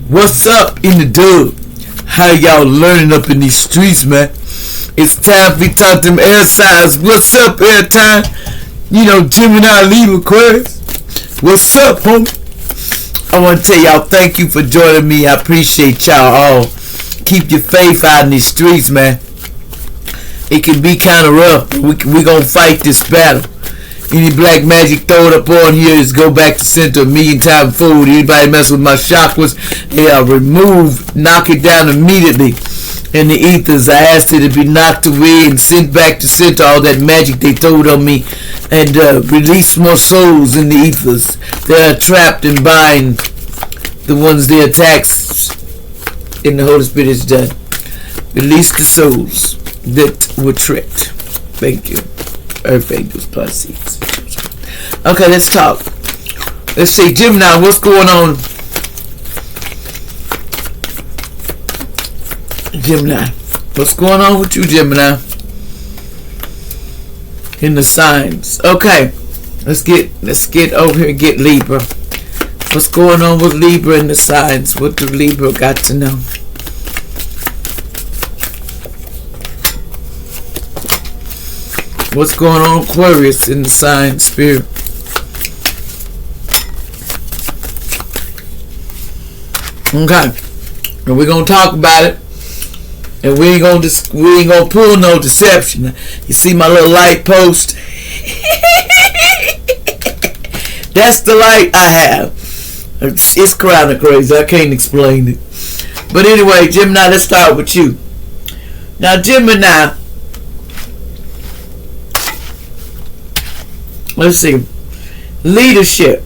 What's up in the dub? How y'all learning up in these streets, man? It's time for me to talk to them air signs. What's up, airtime? You know, Gemini-Libra-Sagittarius. What's up, homie? I want to tell y'all thank you for joining me. I appreciate y'all all. Keep your faith out in these streets, man. It can be kind of rough. We gonna fight this battle. Any black magic throw it up on here is go back to center 1,000,000 times fold. Anybody mess with my chakras, they are removed, knock it down immediately. In the ethers, I asked it to be knocked away and sent back to center all that magic they throwed on me, and release more souls in the ethers that are trapped and bind the ones they attacks. In the Holy Spirit is done. Release the souls that were tricked. Thank you. Earth angels plus seeds. Okay, let's talk. Let's see, Gemini, what's going on? Gemini, what's going on with you, Gemini? In the signs. Okay, let's get over here and get Libra. What's going on with Libra in the signs? What do Libra got to know? What's going on, Aquarius, in the sign spirit? Okay, and we're gonna talk about it, and we ain't gonna pull no deception. You see my little light post? That's the light I have. It's kind of crazy. I can't explain it. But anyway, Gemini, let's start with you. Now, Gemini. Let's see. Leadership.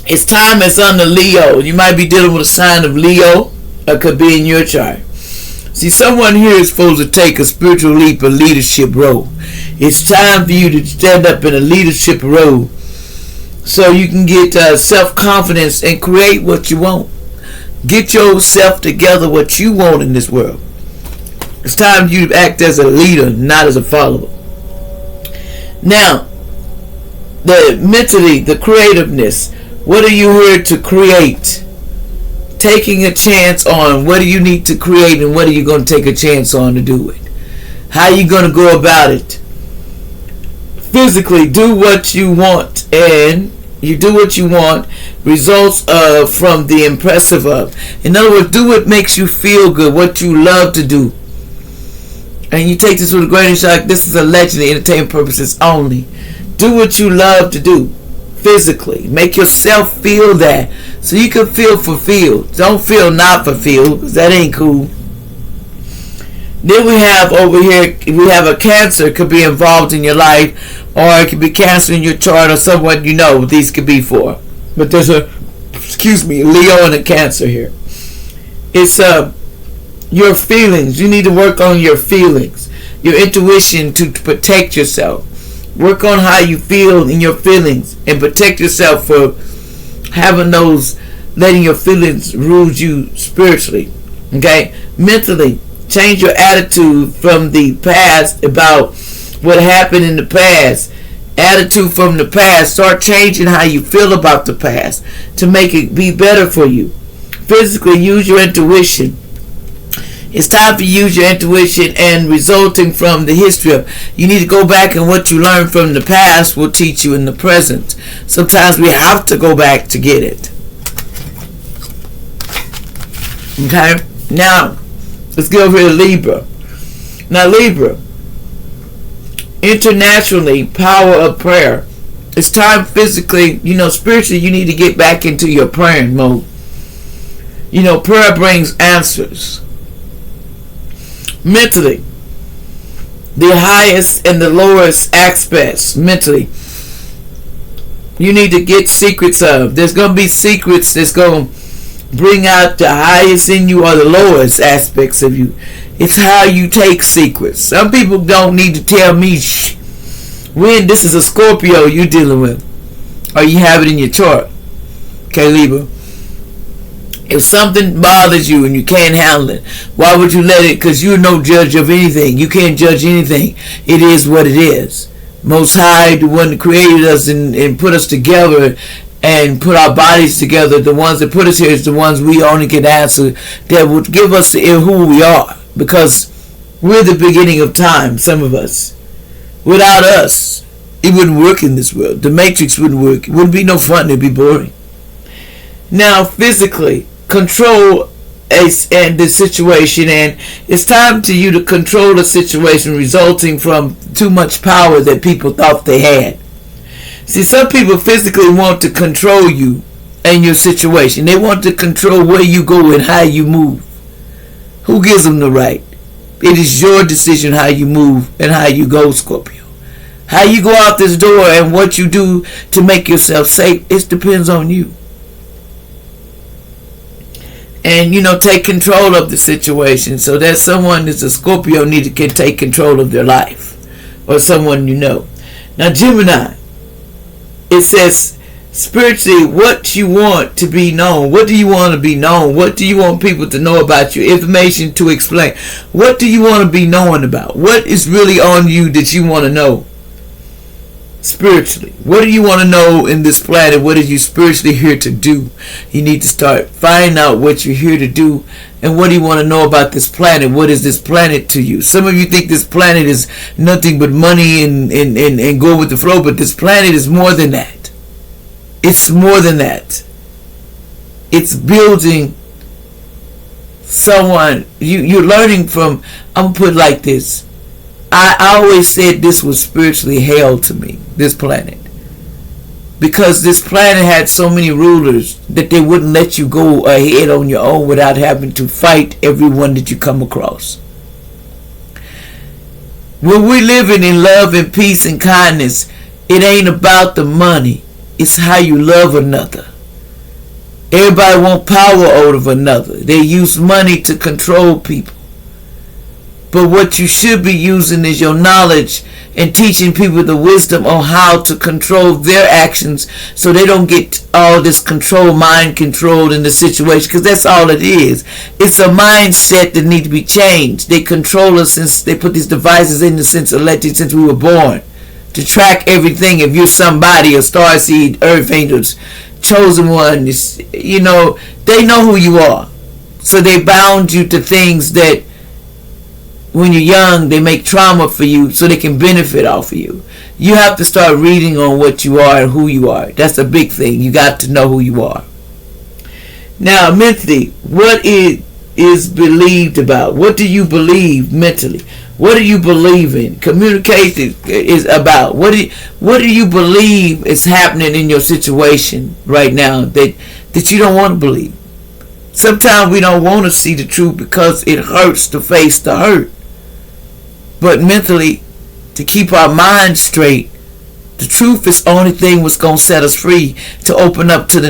It's time it's under Leo. You might be dealing with a sign of Leo. That could be in your chart. See, someone here is supposed to take a spiritual leap, a leadership role. It's time for you to stand up in a leadership role so you can get self-confidence and create what you want. Get yourself together what you want in this world. It's time for you to act as a leader, not as a follower. Now, mentally, the creativeness. What are you here to create? Taking a chance on what do you need to create, and what are you going to take a chance on to do it? How are you going to go about it? Physically, do what you want, and you do what you want. Results from the impressive of. In other words, do what makes you feel good, what you love to do. And you take this with a grain of salt. This is allegedly entertainment purposes only. Do what you love to do physically. Make yourself feel that so you can feel fulfilled. Don't feel not fulfilled, because that ain't cool. Then we have over here, we have a Cancer could be involved in your life, or it could be Cancer in your chart, or someone you know these could be for. But there's a, Leo and a Cancer here. It's your feelings. You need to work on your feelings, your intuition to protect yourself. Work on how you feel in your feelings and protect yourself for having those, letting your feelings rule you spiritually. Okay? Mentally, change your attitude from the past about what happened in the past. Attitude from the past. Start changing how you feel about the past to make it be better for you. Physically, use your intuition. It's time to use your intuition, and resulting from the history of, you need to go back, and what you learned from the past will teach you in the present. Sometimes we have to go back to get it. Okay? Now, let's go over to Libra. Now, Libra, internationally, power of prayer. It's time physically, spiritually, you need to get back into your praying mode. Prayer brings answers. Mentally, the highest and the lowest aspects. Mentally, you need to get secrets of. There's going to be secrets that's going to bring out the highest in you or the lowest aspects of you. It's how you take secrets. Some people don't need to tell me when this is a Scorpio you're dealing with, or you have it in your chart. Okay, Libra. If something bothers you and you can't handle it, why would you let it? Because you're no judge of anything. You can't judge anything. It is what it is. Most High, the one that created us and put us together and put our bodies together. The ones that put us here is the ones we only can answer, that would give us who we are, because we're the beginning of time. Some of us, without us, it wouldn't work in this world. The matrix wouldn't work. It wouldn't be no fun. It'd be boring. Now, physically control and the situation, and it's time to you to control the situation resulting from too much power that people thought they had. See, some people physically want to control you and your situation. They want to control where you go and how you move. Who gives them the right? It is your decision how you move and how you go, Scorpio. How you go out this door and what you do to make yourself safe, it depends on you. And, take control of the situation so that someone that's a Scorpio can take control of their life, or someone you know. Now, Gemini, it says spiritually, what you want to be known. What do you want to be known? What do you want people to know about you? Information to explain. What do you want to be known about? What is really on you that you want to know? Spiritually, what do you want to know in this planet? What are you spiritually here to do? You need to start finding out what you're here to do, and what do you want to know about this planet? What is this planet to you? Some of you think this planet is nothing but money and go with the flow, but this planet is more than that. It's more than that. It's building someone. You're learning from, I'm going to put it like this. I always said this was spiritually hell to me, this planet. Because this planet had so many rulers that they wouldn't let you go ahead on your own without having to fight everyone that you come across. When we're living in love and peace and kindness, it ain't about the money. It's how you love another. Everybody wants power over another. They use money to control people. But what you should be using is your knowledge and teaching people the wisdom on how to control their actions so they don't get all this mind controlled in the situation, because that's all it is. It's a mindset that needs to be changed. They control us since they put these devices in the sense elected since we were born to track everything. If you're somebody, a starseed, earth angels, chosen one, they know who you are. So they bound you to things that when you're young, they make trauma for you so they can benefit off of you. You have to start reading on what you are and who you are. That's a big thing. You got to know who you are. Now, mentally, what is believed about? What do you believe mentally? What do you believe in? Communication is about. What do you believe is happening in your situation right now that you don't want to believe? Sometimes we don't want to see the truth because it hurts to face the hurt. But mentally, to keep our minds straight, the truth is the only thing that's going to set us free to open up to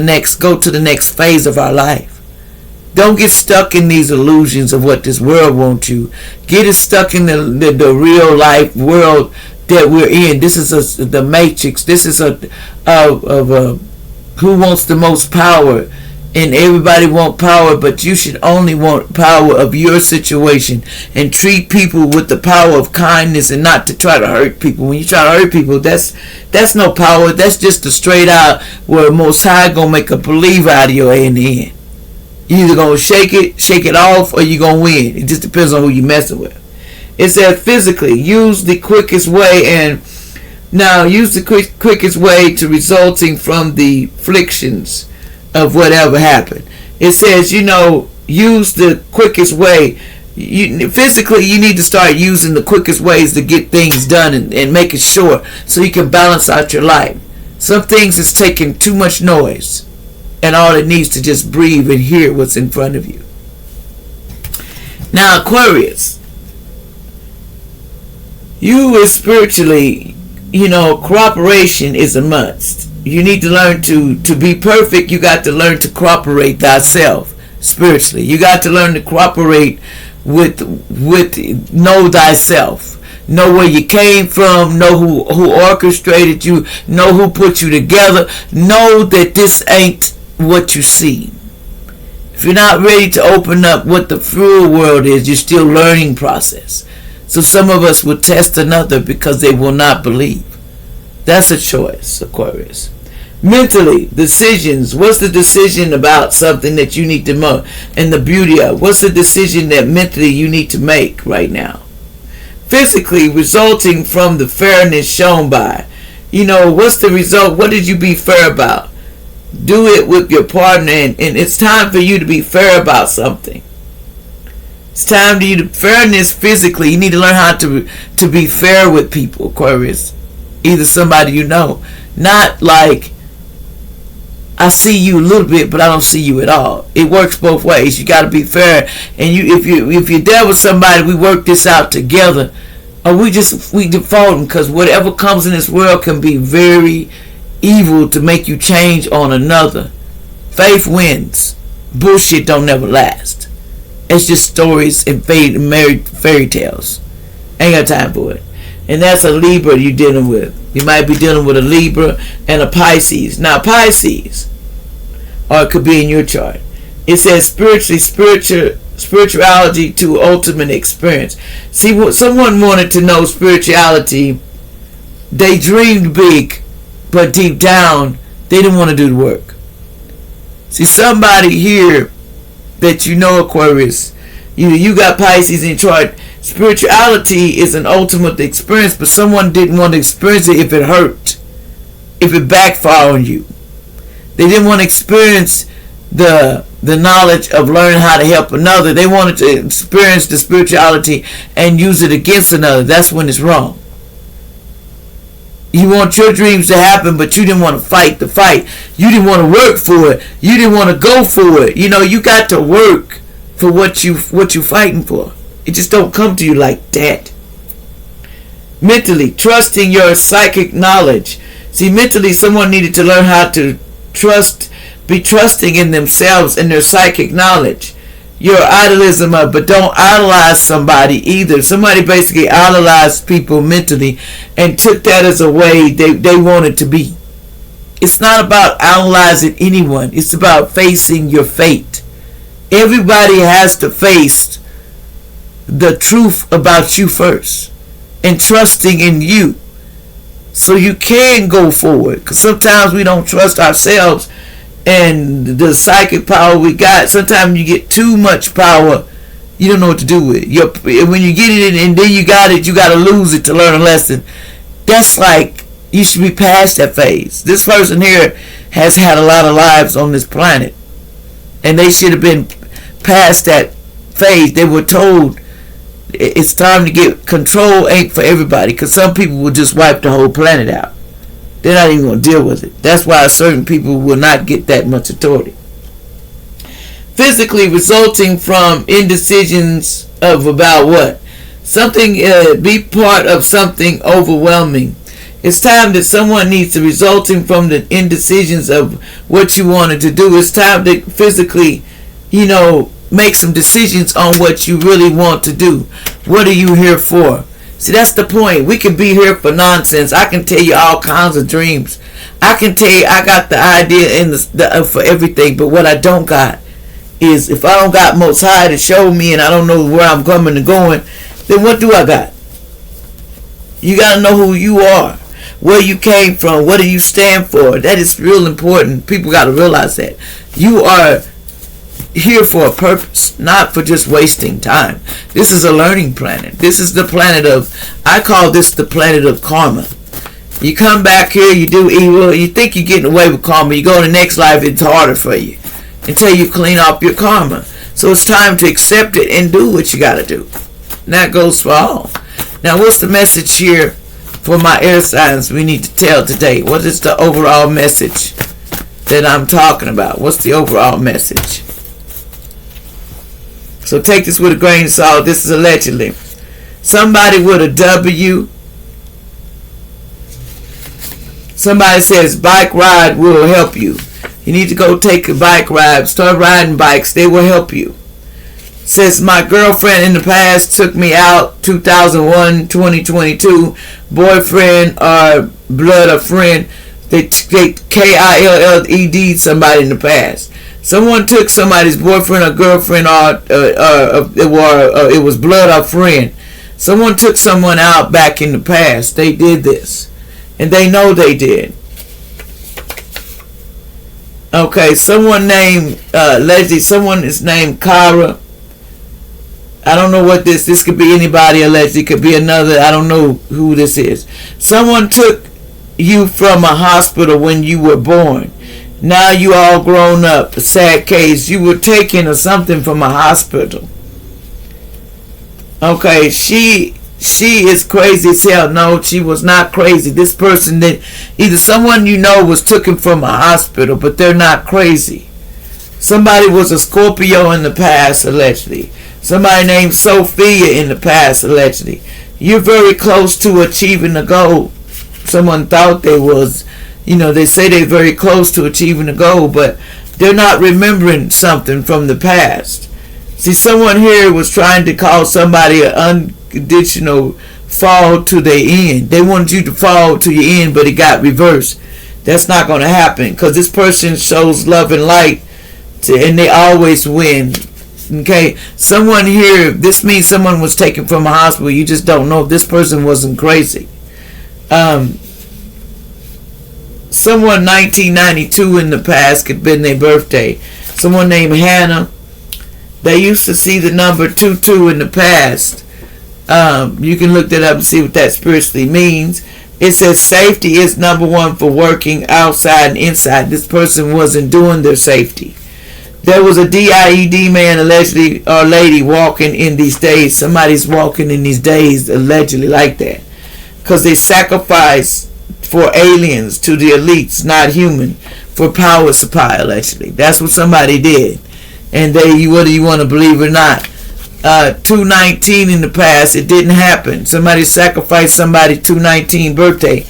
go to the next phase of our life. Don't get stuck in these illusions of what this world wants you. Get it stuck in the real life world that we're in. This is the matrix. This is who wants the most power. And everybody want power, but you should only want power of your situation and treat people with the power of kindness and not to try to hurt people. When you try to hurt people, that's no power. That's just a straight out where Most High gonna make a believer out of you in the end. You either gonna shake it off, or you gonna win. It just depends on who you messing with. It says physically, use the quickest way, and now use the quickest way to resulting from the afflictions of whatever happened. It says, use the quickest way. Physically, you need to start using the quickest ways to get things done and make it sure so you can balance out your life. Some things is taking too much noise, and all it needs to just breathe and hear what's in front of you. Now, Aquarius, you is spiritually, cooperation is a must. You need to learn to be perfect. You got to learn to cooperate thyself spiritually. You got to learn to cooperate with know thyself. Know where you came from. Know who orchestrated you. Know who put you together. Know that this ain't what you see. If you're not ready to open up what the full world is, you're still learning process. So some of us will test another because they will not believe. That's a choice, Aquarius. Mentally, decisions. What's the decision about something that you need to make? And the beauty of what's the decision that mentally you need to make right now? Physically, resulting from the fairness shown by. What's the result? What did you be fair about? Do it with your partner, and it's time for you to be fair about something. It's time for you to fairness physically. You need to learn how to be fair with people, Aquarius. Either somebody not like I see you a little bit, but I don't see you at all. It works both ways. You got to be fair, and if you're there with somebody, we work this out together, or we default, because whatever comes in this world can be very evil to make you change on another. Faith wins. Bullshit don't never last. It's just stories and fairy tales. Ain't got time for it. And that's a Libra you're dealing with. You might be dealing with a Libra and a Pisces. Now Pisces, or it could be in your chart. It says spirituality to ultimate experience. See, what someone wanted to know spirituality. They dreamed big, but deep down they didn't want to do the work. See, somebody here that Aquarius, you got Pisces in your chart. Spirituality is an ultimate experience, but someone didn't want to experience it if it hurt, if it backfired on you. They didn't want to experience the knowledge of learning how to help another. They wanted to experience the spirituality and use it against another. That's when it's wrong. You want your dreams to happen, but you didn't want to fight the fight. You didn't want to work for it. You didn't want to go for it. You got to work for what you fighting for. It just don't come to you like that. Mentally, trusting your psychic knowledge. See, mentally, someone needed to learn how to be trusting in themselves and their psychic knowledge. Your idolism but don't idolize somebody either. Somebody basically idolized people mentally and took that as a way they wanted to be. It's not about idolizing anyone. It's about facing your fate. Everybody has to face the truth about you first and trusting in you so you can go forward. Because sometimes we don't trust ourselves and the psychic power we got. Sometimes you get too much power, you don't know what to do with it. When you get it and then you got to lose it to learn a lesson. That's like, you should be past that phase. This person here has had a lot of lives on this planet, and they should have been past that phase. They were told it's time to get control. Ain't for everybody, because some people will just wipe the whole planet out. They're not even going to deal with it. That's why certain people will not get that much authority. Physically, resulting from indecisions of about what? Something, be part of something overwhelming. It's time that someone needs to, resulting from the indecisions of what you wanted to do. It's time to physically, make some decisions on what you really want to do. What are you here for? See, that's the point. We can be here for nonsense. I can tell you all kinds of dreams. I can tell you I got the idea in for everything, but what I don't got is, if I don't got Most High to show me and I don't know where I'm coming and going, then what do I got? You got to know who you are, where you came from, what do you stand for. That is real important. People got to realize that. You are here for a purpose, not for just wasting time. This is a learning planet. This is the planet of, I call this the planet of karma. You come back here, you do evil, you think you're getting away with karma. You go to the next life, it's harder for you until you clean up your karma. So it's time to accept it and do what you got to do. And that goes for all. Now, what's the message here for my air signs we need to tell today? What is the overall message that I'm talking about? What's the overall message? So take this with a grain of salt. This is allegedly. Somebody with a W. Somebody says bike ride will help you. You need to go take a bike ride. Start riding bikes. They will help you. Says my girlfriend in the past took me out 2001, 2022. Boyfriend or blood or friend. They KILLED somebody in the past. Someone took somebody's boyfriend or girlfriend, or it was blood or friend. Someone took someone out back in the past. They did this, and they know they did. Okay, someone named Leslie. Someone is named Kara. I don't know what this could be anybody allegedly. It could be another. I don't know who this is. Someone took you from a hospital when you were born. Now you all grown up. A sad case. You were taken or something from a hospital. Okay, she is crazy as hell. No, she was not crazy. This person that either someone you know was taken from a hospital, but they're not crazy. Somebody was a Scorpio in the past, allegedly. Somebody named Sophia in the past, allegedly. You're very close to achieving a goal. Someone thought they was, they say they're very close to achieving a goal, but they're not remembering something from the past. See, someone here was trying to cause somebody an unconditional fall to their end. They wanted you to fall to your end, but it got reversed. That's not going to happen because this person shows love and light, and they always win. Okay, someone here, this means someone was taken from a hospital. You just don't know if this person wasn't crazy. Someone 1992 in the past could have been their birthday. Someone named Hannah. They used to see the number 22 in the past. You can look that up and see what that spiritually means. It says safety is number one for working outside and inside. This person wasn't doing their safety. There was a DIED man allegedly or lady walking in these days. Somebody's walking in these days allegedly like that. Because they sacrifice for aliens to the elites, not human, for power supply allegedly. That's what somebody did. And whether you want to believe or not. 219 in the past, it didn't happen. Somebody sacrificed somebody 219 birthday.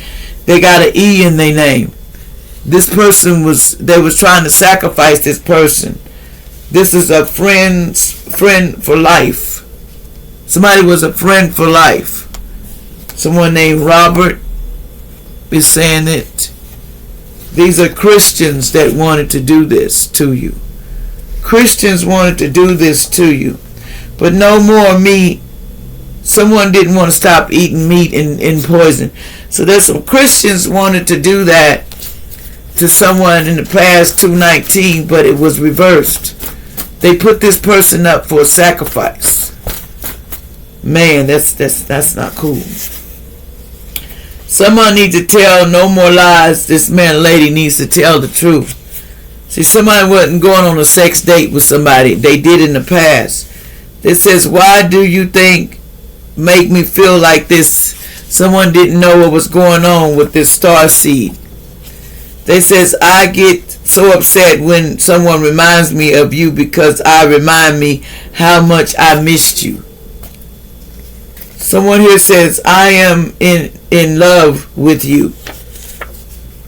They got an E in their name. This person they was trying to sacrifice this person. This is a friend for life. Somebody was a friend for life. Someone named Robert is saying it. These are Christians that wanted to do this to you. Christians wanted to do this to you. But no more meat. Someone didn't want to stop eating meat and poison. So there's some Christians wanted to do that to someone in the past 219, but it was reversed. They put this person up for a sacrifice. Man, that's not cool. Someone needs to tell no more lies. This man or lady needs to tell the truth. See, somebody wasn't going on a sex date with somebody. They did in the past. It says, why do you think make me feel like this? Someone didn't know what was going on with this star seed. They says, I get so upset when someone reminds me of you because I remind me how much I missed you. Someone here says, I am in love with you.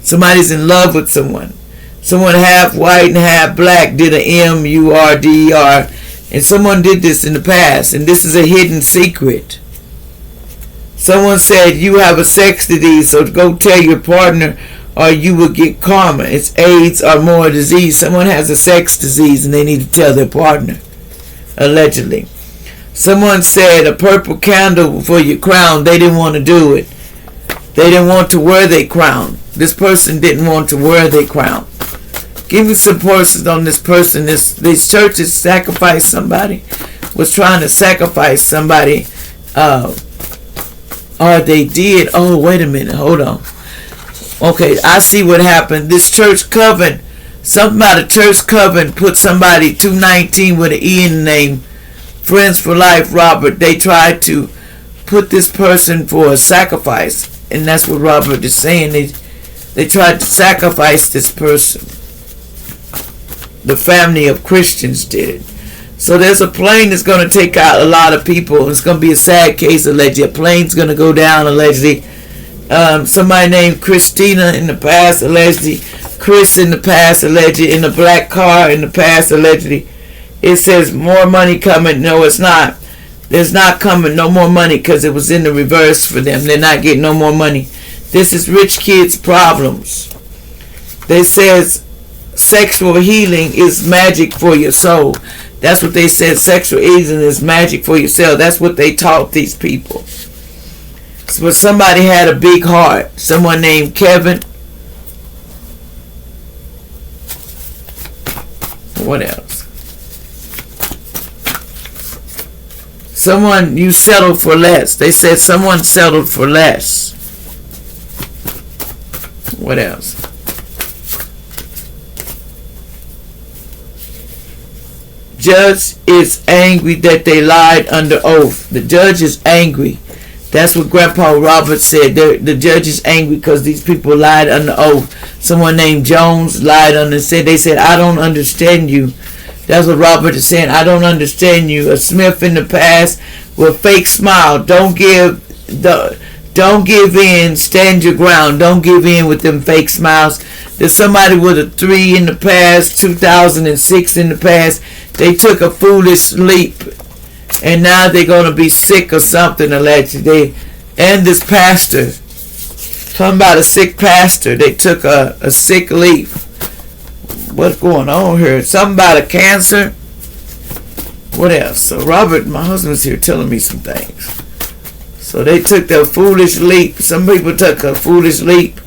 Somebody's in love with someone. Someone half white and half black did a MURDER. And someone did this in the past. And this is a hidden secret. Someone said, you have a sex disease, so go tell your partner or you will get karma. It's AIDS or more disease. Someone has a sex disease and they need to tell their partner. Allegedly. Someone said a purple candle for your crown. They didn't want to do it. They didn't want to wear their crown. This person didn't want to wear their crown. Give me some persons on this person. These churches sacrificed somebody. Was trying to sacrifice somebody. Or they did. Oh, wait a minute. Hold on. Okay, I see what happened. This church coven. Something about a church coven put somebody 219 with an E in the name. Friends for Life, Robert. They tried to put this person for a sacrifice. And that's what Robert is saying. They tried to sacrifice this person. The family of Christians did it. So there's a plane that's going to take out a lot of people. It's going to be a sad case, allegedly. A plane's going to go down, allegedly. Somebody named Christina in the past, allegedly. Chris in the past, allegedly. In a black car in the past, allegedly. It says more money coming. No, it's not. There's not coming no more money because it was in the reverse for them. They're not getting no more money. This is rich kids' problems. They says sexual healing is magic for your soul. That's what they said. Sexual healing is magic for your soul. That's what they taught these people. But somebody had a big heart. Someone named Kevin. What else? Someone, you settled for less. They said someone settled for less. What else? Judge is angry that they lied under oath. The judge is angry. That's what Grandpa Robert said. The judge is angry because these people lied under oath. Someone named Jones lied under and said, they said, I don't understand you. That's what Robert is saying. I don't understand you. A Smith in the past with fake smile. Don't give in. Stand your ground. Don't give in with them fake smiles. There's somebody with a 3 in the past, 2006 in the past. They took a foolish leap, and now they're going to be sick or something allegedly. And this pastor, talking about a sick pastor, they took a sick leap. What's going on here? Something about a cancer. What else? So Robert, my husband's here telling me some things. So they took the foolish leap. Some people took a foolish leap.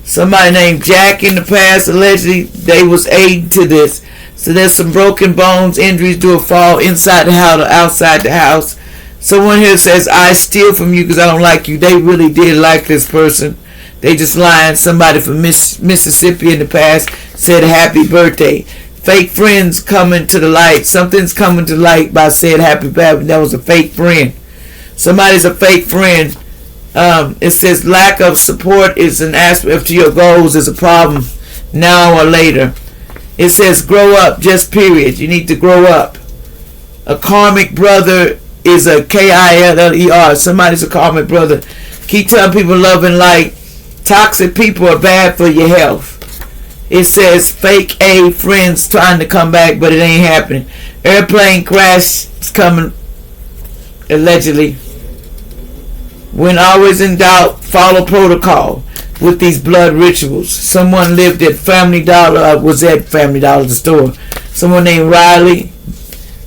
Somebody named Jack in the past, allegedly, they was aiding to this. So there's some broken bones, injuries due to a fall inside the house or outside the house. Someone here says, I steal from you because I don't like you. They really did like this person. They just lying. Somebody from Mississippi in the past said happy birthday. Fake friends coming to the light. Something's coming to light by saying happy birthday. That was a fake friend. Somebody's a fake friend. It says lack of support is an aspect to your goals is a problem now or later. It says grow up, just period. You need to grow up. A karmic brother is a K-I-L-L-E-R. Somebody's a karmic brother. Keep telling people love and light. Toxic people are bad for your health. It says fake A friends trying to come back, but it ain't happening. Airplane crash is coming, allegedly. When always in doubt, follow protocol with these blood rituals. Someone lived at Family Dollar, was at Family Dollar, the store. Someone named Riley.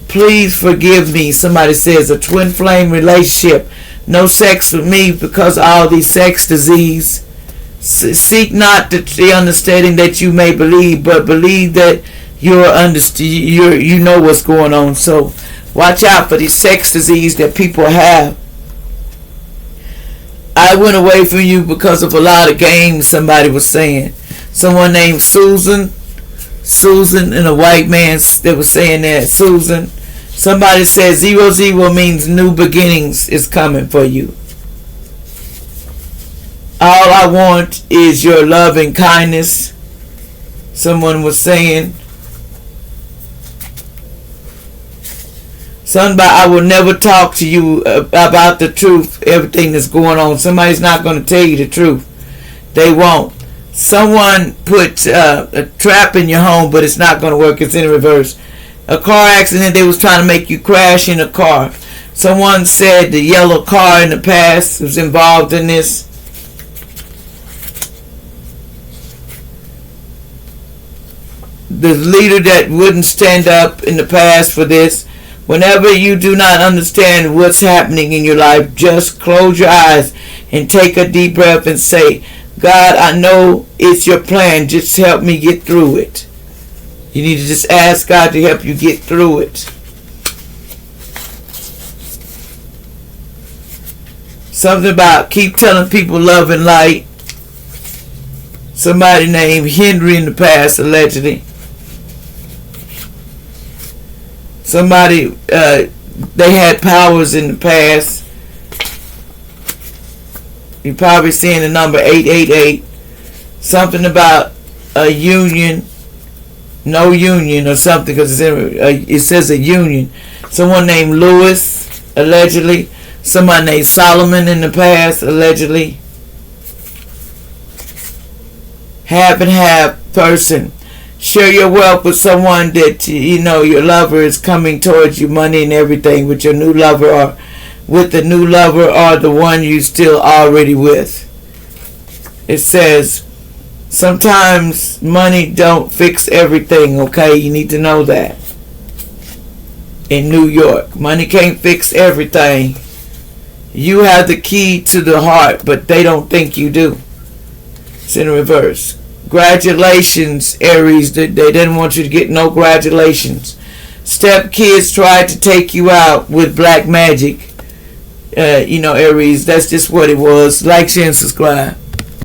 Please forgive me. Somebody says a twin flame relationship. No sex with me because of all these sex disease. Seek not the understanding that you may believe, but believe that you know what's going on. So watch out for these sex disease that people have. I went away from you because of a lot of games, somebody was saying. Someone named Susan and a white man that was saying that. Susan. Somebody said 00 means new beginnings is coming for you. All I want is your love and kindness. Someone was saying. Somebody, I will never talk to you about the truth, everything that's going on. Somebody's not going to tell you the truth. They won't. Someone put a trap in your home, but it's not going to work. It's in reverse. A car accident, they was trying to make you crash in a car. Someone said the yellow car in the past was involved in this. The leader that wouldn't stand up in the past for this. Whenever you do not understand what's happening in your life, just close your eyes and take a deep breath and say, God, I know it's your plan. Just help me get through it. You need to just ask God to help you get through it. Something about keep telling people love and light. Somebody named Henry in the past, allegedly. Somebody, they had powers in the past. You're probably seeing the number 888. Something about a union, no union or something, because it says a union. Someone named Lewis, allegedly. Someone named Solomon in the past, allegedly. Have and have person. Share your wealth with someone that you know your lover is coming towards you, money and everything, with your new lover or with the new lover or the one you still already with. It says sometimes money don't fix everything, okay? You need to know that. In New York, money can't fix everything. You have the key to the heart, but they don't think you do. It's in reverse. Congratulations, Aries. They didn't want you to get no congratulations. Step kids tried to take you out with black magic. Aries, that's just what it was. Like, share, and subscribe.